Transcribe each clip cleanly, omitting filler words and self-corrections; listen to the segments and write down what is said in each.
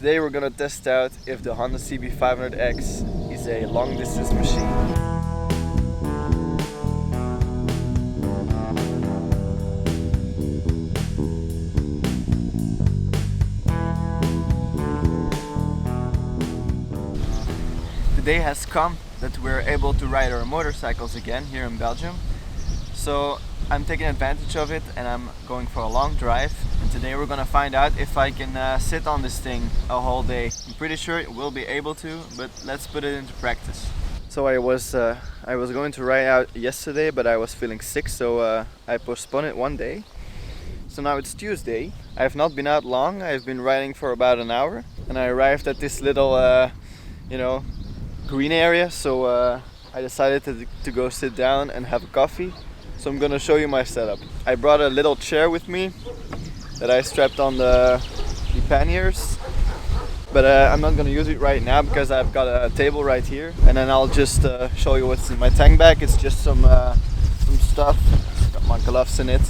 Today we're gonna test out if the Honda CB500X is a long distance machine. The day has come that we're able to ride our motorcycles again here in Belgium. So I'm taking advantage of it and I'm going for a long drive. And today we're gonna find out if I can sit on this thing a whole day. I'm pretty sure it will be able to, but let's put it into practice. So I was going to ride out yesterday, but I was feeling sick, so I postponed it one day. So now it's Tuesday. I have not been out long. I've been riding for about an hour, and I arrived at this little, green area. So I decided to go sit down and have a coffee. So I'm gonna show you my setup. I brought a little chair with me that I strapped on the panniers, but I'm not gonna use it right now because I've got a table right here. And then I'll just show you what's in my tank bag. It's just some stuff. It's got my gloves in it,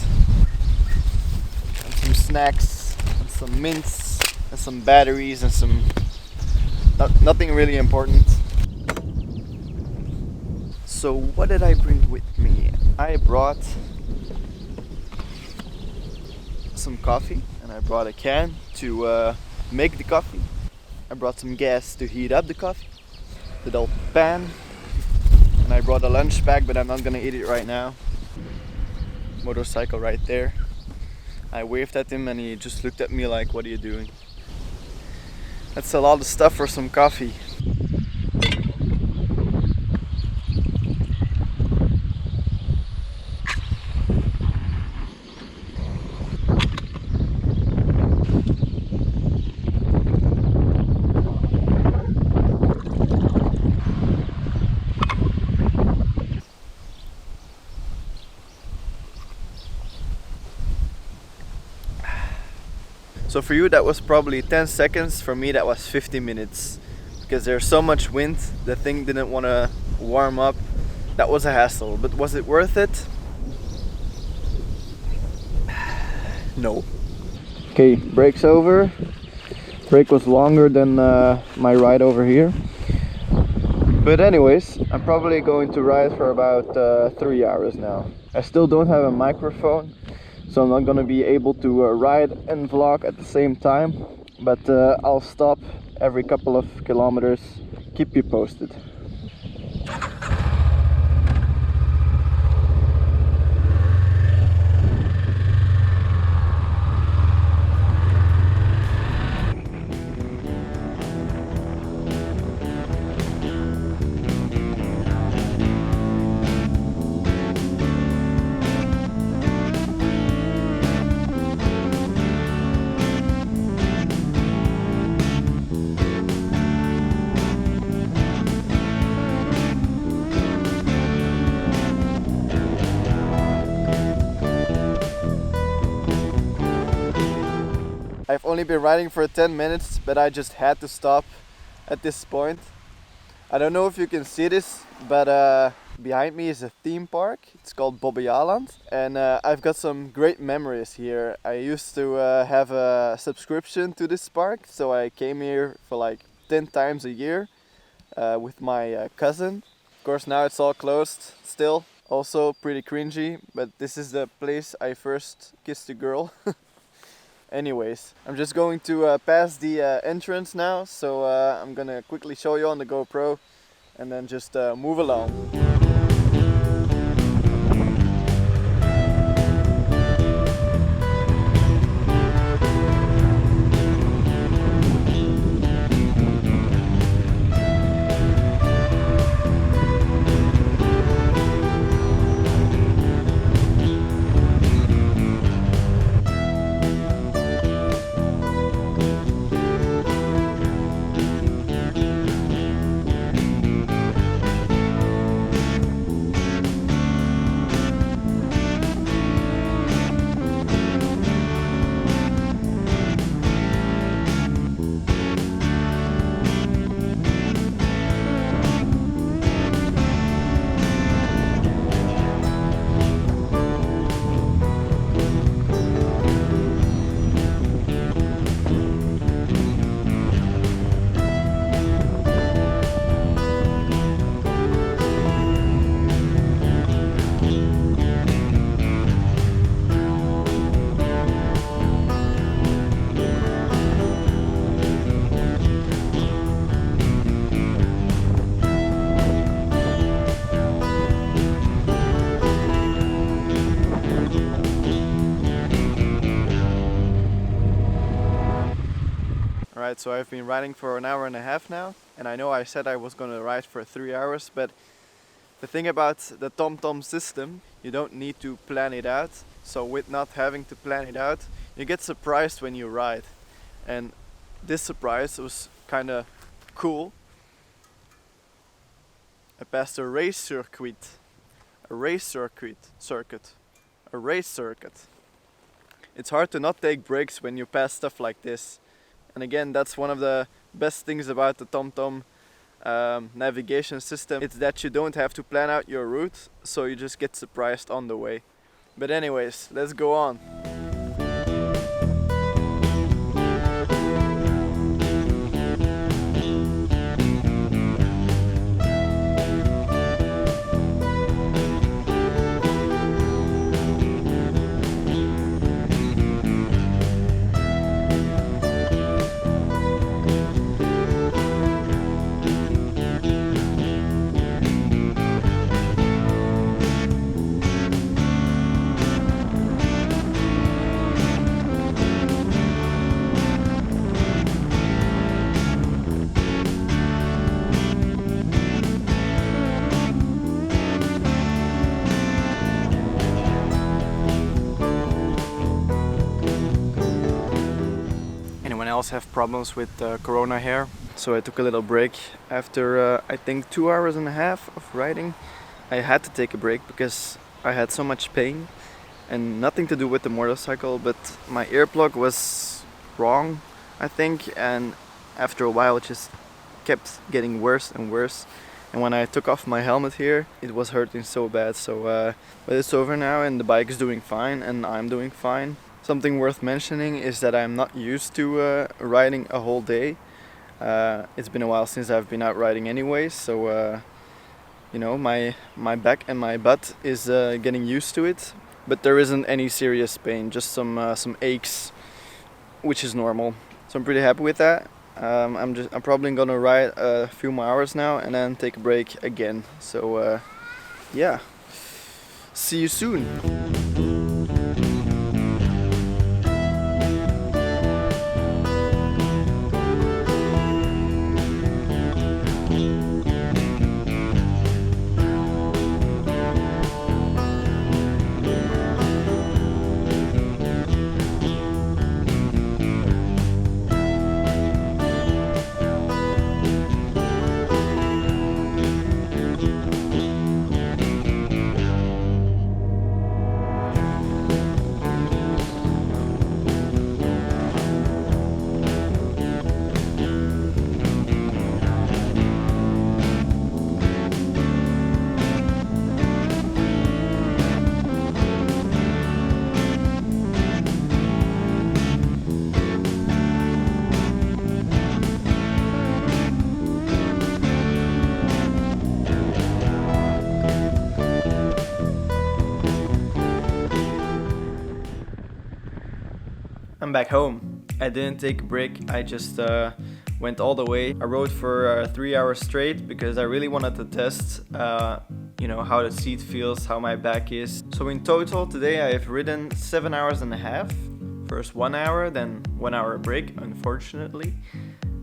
and some snacks, and some mints, and some batteries, and some nothing really important. So what did I bring with me? I brought some coffee, and I brought a can to make the coffee. I brought some gas to heat up the coffee, the little pan, and I brought a lunch bag, but I'm not gonna eat it right now. Motorcycle right there. I waved at him and he just looked at me like, what are you doing? That's a lot of stuff for some coffee. So for you that was probably 10 seconds, for me that was 50 minutes. Because there's so much wind, the thing didn't want to warm up. That was a hassle, but was it worth it? No. Okay, break's over. Break was longer than my ride over here. But anyways, I'm probably going to ride for about 3 hours now. I still don't have a microphone, so I'm not gonna be able to ride and vlog at the same time, but I'll stop every couple of kilometers, keep you posted. I've only been riding for 10 minutes, but I just had to stop at this point. I don't know if you can see this, but behind me is a theme park. It's called Bobbejaanland, and I've got some great memories here. I used to have a subscription to this park, so I came here for like 10 times a year with my cousin. Of course now it's all closed still, also pretty cringy, but this is the place I first kissed a girl. Anyways, I'm just going to pass the entrance now, so I'm gonna quickly show you on the GoPro and then just move along. Alright, so I've been riding for an hour and a half now, and I know I said I was gonna ride for 3 hours, but the thing about the TomTom system, you don't need to plan it out. So with not having to plan it out, you get surprised when you ride. And this surprise was kinda cool. I passed a race circuit. A race circuit. A race circuit. It's hard to not take breaks when you pass stuff like this. And again, that's one of the best things about the TomTom navigation system. It's that you don't have to plan out your route, so you just get surprised on the way. But anyways, let's go on. Anyone else have problems with corona hair? So I took a little break after I think 2 hours and a half of riding. I had to take a break because I had so much pain, and nothing to do with the motorcycle, but my earplug was wrong, I think, and after a while it just kept getting worse and worse. And when I took off my helmet here, it was hurting so bad. So but it's over now, and the bike is doing fine, and I'm doing fine. Something worth mentioning is that I'm not used to riding a whole day. It's been a while since I've been out riding anyways, so you know, my back and my butt is getting used to it. But there isn't any serious pain, just some aches, which is normal. So I'm pretty happy with that. I'm probably gonna ride a few more hours now and then take a break again. So yeah, see you soon. I'm back home. I didn't take a break, I just went all the way. I rode for 3 hours straight because I really wanted to test you know, how the seat feels, how my back is. So in total today I have ridden 7 hours and a half. First 1 hour, then 1 hour break, unfortunately.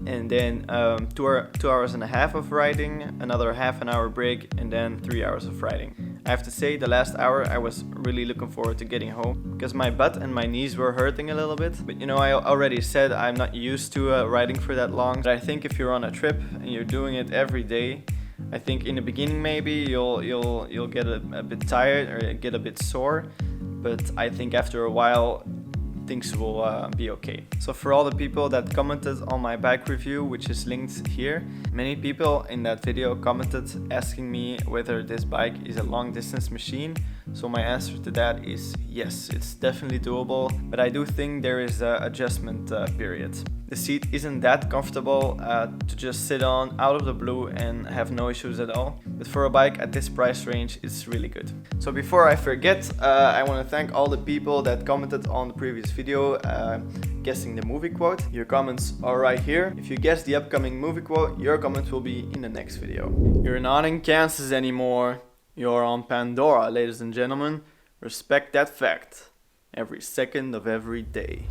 And then 2 hours and a half of riding, another half an hour break, and then 3 hours of riding. I have to say, the last hour I was really looking forward to getting home because my butt and my knees were hurting a little bit. But you know, I already said I'm not used to riding for that long. But I think if you're on a trip and you're doing it every day, I think in the beginning maybe you'll get a bit tired or get a bit sore. But I think after a while things will be okay. So for all the people that commented on my bike review, which is linked here, many people in that video commented asking me whether this bike is a long distance machine. So my answer to that is yes, it's definitely doable, but I do think there is an adjustment period. The seat isn't that comfortable to just sit on out of the blue and have no issues at all. But for a bike at this price range, it's really good. So before I forget, I want to thank all the people that commented on the previous video guessing the movie quote. Your comments are right here. If you guess the upcoming movie quote, your comment will be in the next video. You're not in Kansas anymore. You're on Pandora, ladies and gentlemen. Respect that fact. Every second of every day.